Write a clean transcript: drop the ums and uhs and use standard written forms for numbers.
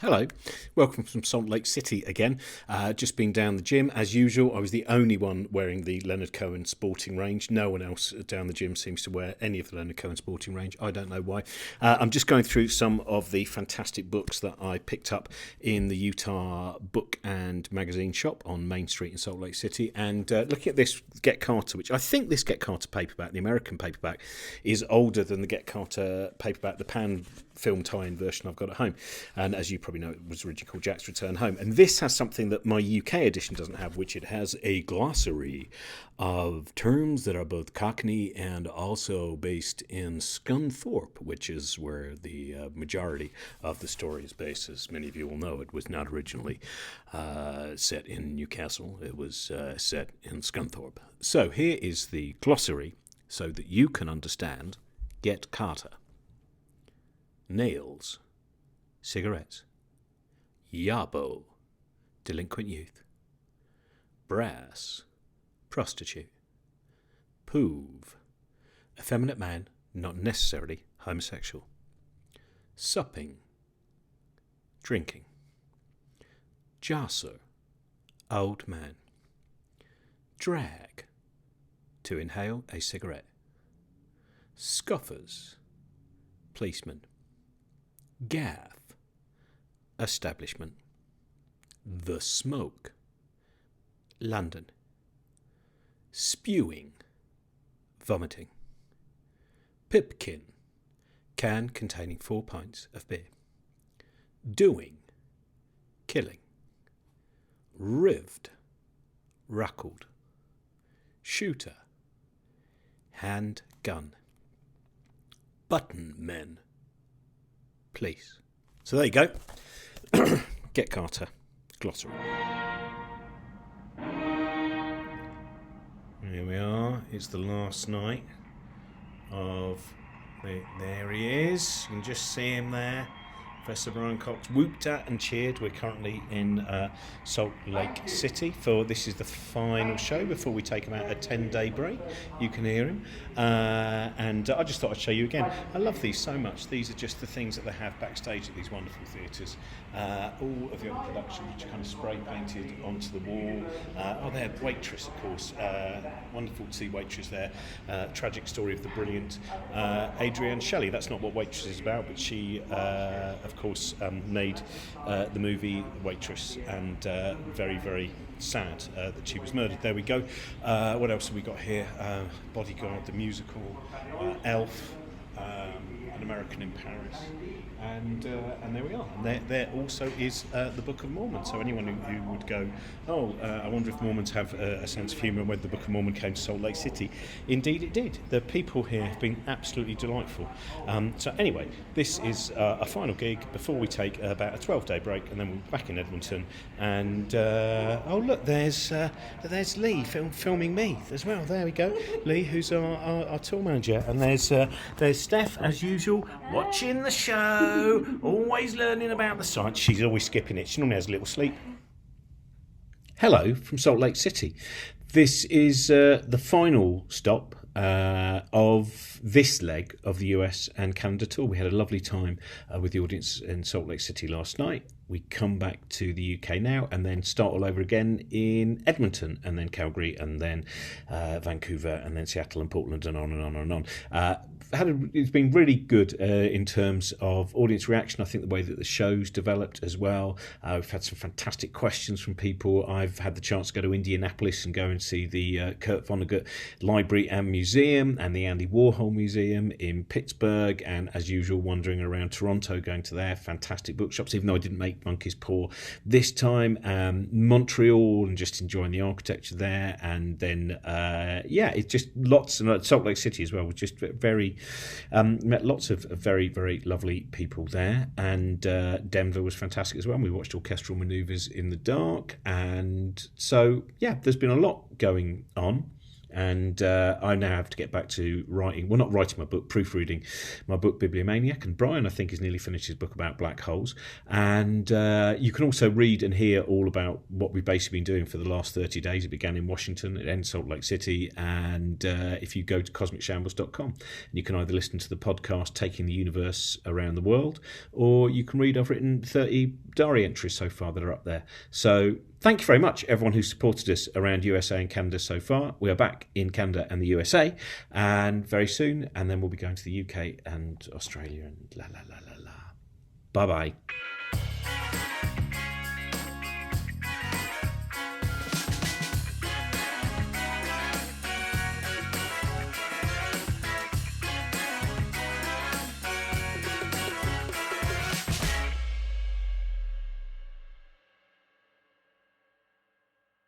Hello, welcome from Salt Lake City again. Just been down the gym as usual. I was the only one wearing the Leonard Cohen sporting range. No one else down the gym seems to wear any of the Leonard Cohen sporting range. I don't know why. I'm just going through some of the fantastic books that I picked up in the Utah Book and Magazine shop on Main Street in Salt Lake City, and looking at this Get Carter, which I think this Get Carter paperback, the American paperback, is older than the Get Carter paperback, the Pan film tie-in version I've got at home. And as you probably know, it was originally called Jack's Return Home. And this has something that my UK edition doesn't have, which it has a glossary of terms that are both Cockney and also based in Scunthorpe, which is where the majority of the story is based. As many of you will know, it was not originally set in Newcastle. It was set in Scunthorpe. So here is the glossary so that you can understand Get Carter. Nails, cigarettes. Yabo, delinquent youth. Brass, prostitute. Poov, effeminate man, not necessarily homosexual. Supping, drinking. Jarser, old man. Drag, to inhale a cigarette. Scoffers, policeman. Gaff, establishment. The Smoke, London. Spewing, vomiting. Pipkin, can containing 4 pints of beer. Doing, killing. Rived, ruckled. Shooter, handgun. Button men, police. So there you go. Get Carter, glossary. Here we are. It's the last night of... There he is. You can just see him there. Professor Brian Cox whooped at and cheered. We're currently in Salt Lake City this is the final show before we take him out a 10-day break. You can hear him. And I just thought I'd show you again. I love these so much. These are just the things that they have backstage at these wonderful theatres. All of the other productions which are kind of spray painted onto the wall. They had Waitress, of course. Wonderful to see Waitress there. Tragic story of the brilliant Adrienne Shelley. That's not what Waitress is about, but she, of course, made the movie Waitress, and very, very sad that she was murdered. There we go. What else have we got here? Bodyguard, the musical, Elf, An American in Paris, and there we are. And there also is the Book of Mormon. So anyone who would go, I wonder if Mormons have a sense of humour when the Book of Mormon came to Salt Lake City. Indeed it did. The people here have been absolutely delightful. So anyway, this is a final gig before we take about a 12-day break, and then we'll be back in Edmonton. And look, there's Lee filming me as well. There we go. Lee, who's our tour manager. And there's Steph, as usual, watching the show. Always learning about the science. She's always skipping it. She normally has a little sleep. Hello from Salt Lake City. This is the final stop of this leg of the US and Canada tour. We had a lovely time with the audience in Salt Lake City last night. We come back to the UK now and then start all over again in Edmonton, and then Calgary, and then Vancouver, and then Seattle and Portland, and on and on and on. It's been really good in terms of audience reaction. I think the way that the show's developed as well. We've had some fantastic questions from people. I've had the chance to go to Indianapolis and go and see the Kurt Vonnegut Library and Museum, and the Andy Warhol Museum in Pittsburgh, and as usual wandering around Toronto, going to their fantastic bookshops, even though I didn't make Monkey's Paw this time. Montreal, and just enjoying the architecture there. And then it's just lots, and Salt Lake City as well was just very met lots of very, very lovely people there. And Denver was fantastic as well. We watched orchestral manoeuvres in the dark, and so there's been a lot going on. And I now have to get back to writing, well, not writing my book, proofreading my book Bibliomaniac. And Brian, I think, has nearly finished his book about black holes. And you can also read and hear all about what we've basically been doing for the last 30 days. It began in Washington, it ends Salt Lake City. And if you go to cosmicshambles.com, you can either listen to the podcast Taking the Universe Around the World, or you can read, I've written 30 diary entries so far that are up there. So thank you very much, everyone who's supported us around USA and Canada so far. We are back in Canada and the USA, and very soon, and then we'll be going to the UK and Australia and la la la la la. Bye bye.